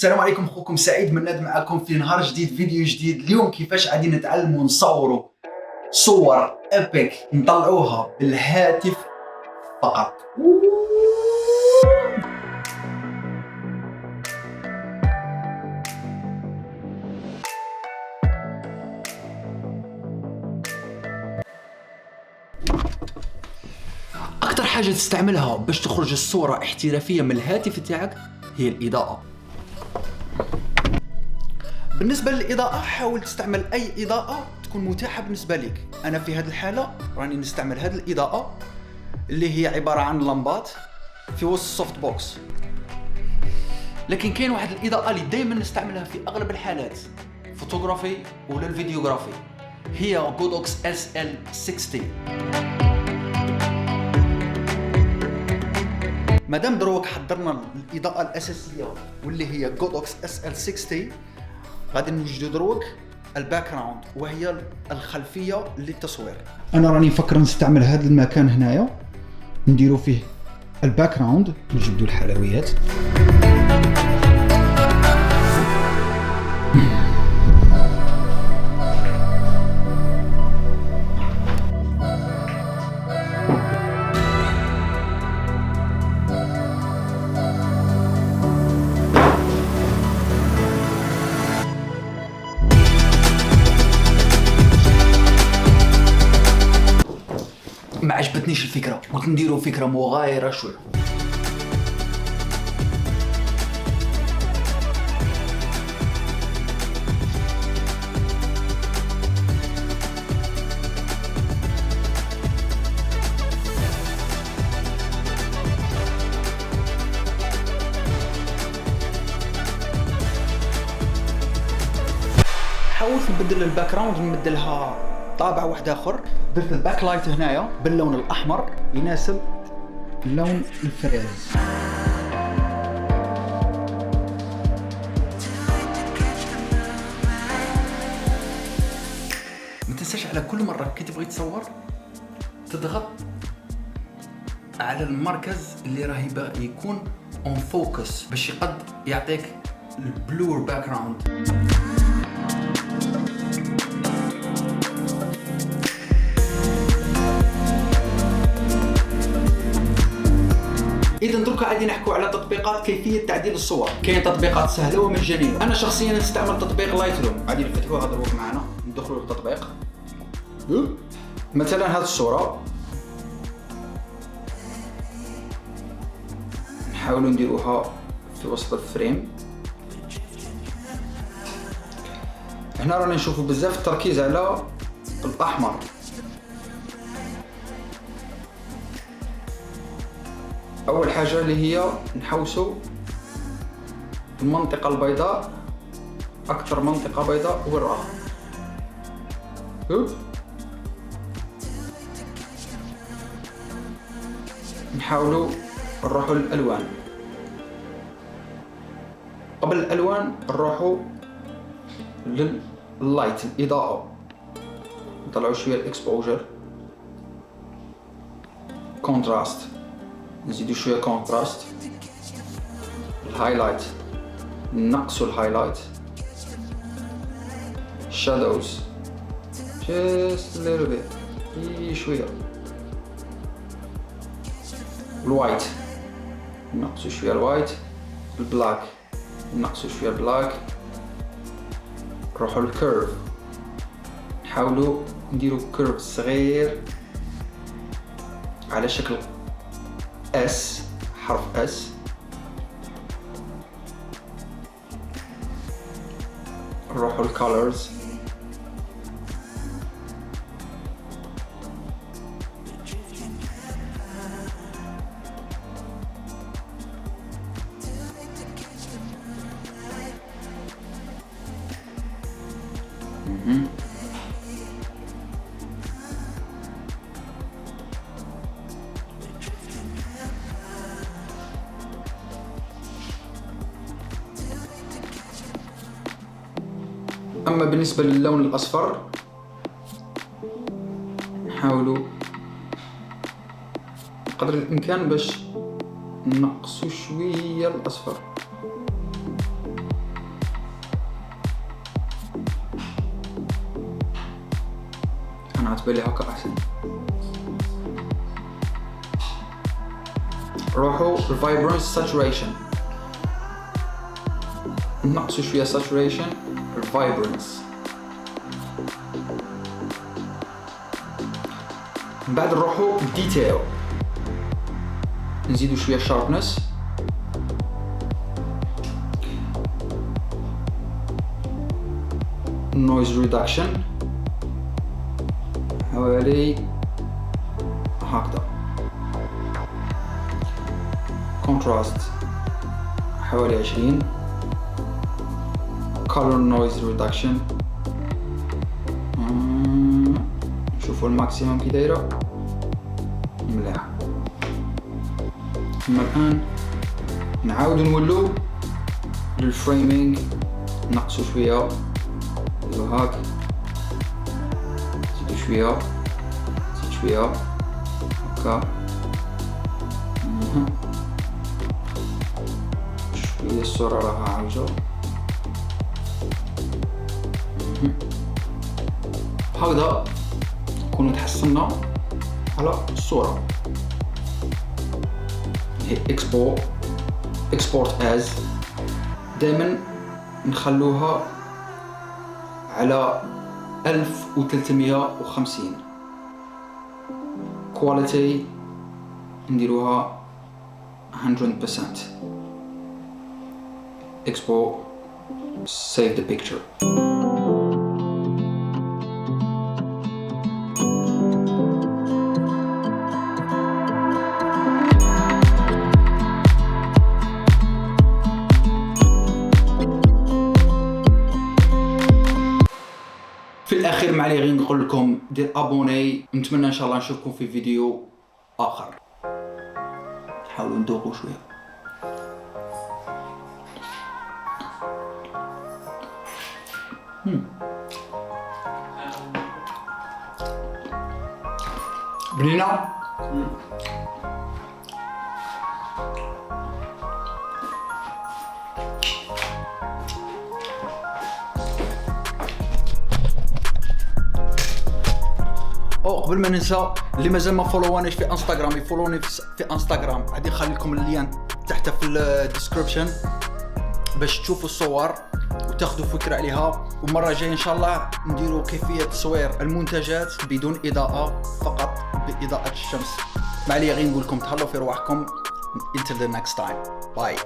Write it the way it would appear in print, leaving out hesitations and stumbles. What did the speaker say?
السلام عليكم، اخوكم سعيد مناد معكم في نهار جديد، فيديو جديد. اليوم كيفاش غادي نتعلموا نصوروا صور ابيك نطلعوها بالهاتف فقط. اكثر حاجه تستعملها باش تخرج الصوره احترافيه من الهاتف تاعك هي الاضاءه. بالنسبه للاضاءه حاول تستعمل اي اضاءه تكون متاحه بالنسبه لك. انا في هذه الحاله راني نستعمل هذه الاضاءه اللي هي عباره عن لمبات في وسط السوفت بوكس، لكن كاين واحد الاضاءه اللي دائما نستعملها في اغلب الحالات فوتوغرافي ولا الفيديوغرافي، هي غودوكس SL60. مادام دروك حضرنا الاضاءه الاساسيه واللي هي غودوكس SL60، غادي نوجدوا دروك الباك جراوند وهي الخلفيه للتصوير. انا راني نفكر نستعمل هذا المكان هنايا نديروا فيه الباك جراوند، نجبدوا الحلويات. ما عجبتنيش الفكره، قلت نديروا فكره مغايره شويه. حاولت نبدل الباك جراوند، نبدلها طابع واحد اخر. درت الباك لايت هنايا باللون الاحمر يناسب اللون الفريز. ما تنساش على كل مره كي تبغي تصور تضغط على المركز اللي راه يبغى يكون اون فوكس باش يقد يعطيك البلور باك جراوند. اذا دركا غادي نحكوا على تطبيقات كيفيه تعديل الصور. كاين تطبيقات سهله ومجانيه. انا شخصيا نستعمل تطبيق لايت روم. غادي نفتحوها دروك معنا، ندخلوا للتطبيق. مثلا هذه الصوره نحاولوا نديروها في وسط الفريم. هنا رانا نشوفوا بزاف التركيز على الاحمر. اول حاجه اللي هي نحوسوا المنطقه البيضاء، اكثر منطقه بيضاء وراها. نحاولوا نروحوا للالوان. قبل الالوان نروحوا لللايت، الاضاءه. نطلعوا شويه الاكسبوجر، كونتراست، نزيدوا شويه كونتراست. الهايلايت نقصوا الهايلايت. شادوز just a little bit، شويه. الوايت نقصوا شويه الوايت. البلاك نقصوا شويه البلاك. نروحوا للكيرف، نحاولوا نديروا كيرف صغير على شكل اس، حرف اس. نروحوا الكالرز، اما بالنسبه للون الاصفر نحاولوا قدر الامكان باش نقصوا شويه الاصفر. تبان لي هكا احسن. روحوا الفايبرنس ساتوريشن، نقصوا شويه ساتوريشن الفايبرنس. من بعد نروحوا ديتيل، نزيدوا شويه شاربنس. نويز ريدكشن حوالي هكذا. كونتراست حوالي 20. color noise reduction شوفوا الماكسيموم كي دايره مليح. اما الان نعاودو نولو للفريمينغ، نقصو شويه نديرو هاك، نزيدو شويه، نزيد شويه هكا، شويه الصوره راها عاوجه هكذا. نكونو تحسنا على الصورة. هي اكسبورت از، دائما نخلوها على 1350. كواليتي نديروها 100%. export save the picture. في الاخير ما علي غير نقول لكم دير ابوني. نتمنى ان شاء الله نشوفكم في فيديو اخر. نحاولوا ندوقوا شويه. بنينه. قبل ما ننسى، اللي مازال ما فولوانيش في انستغرام يفولوني في انستغرام. غادي نخلي لكم اللين تحت في الديسكريبشن باش تشوفوا الصور وتاخذوا فكره عليها. ومره جايه ان شاء الله نديروا كيفيه تصوير المنتجات بدون اضاءه، فقط باضاءه الشمس. ما عليا غير نقول لكم تهلاو في رواحكم. until the next time. bye.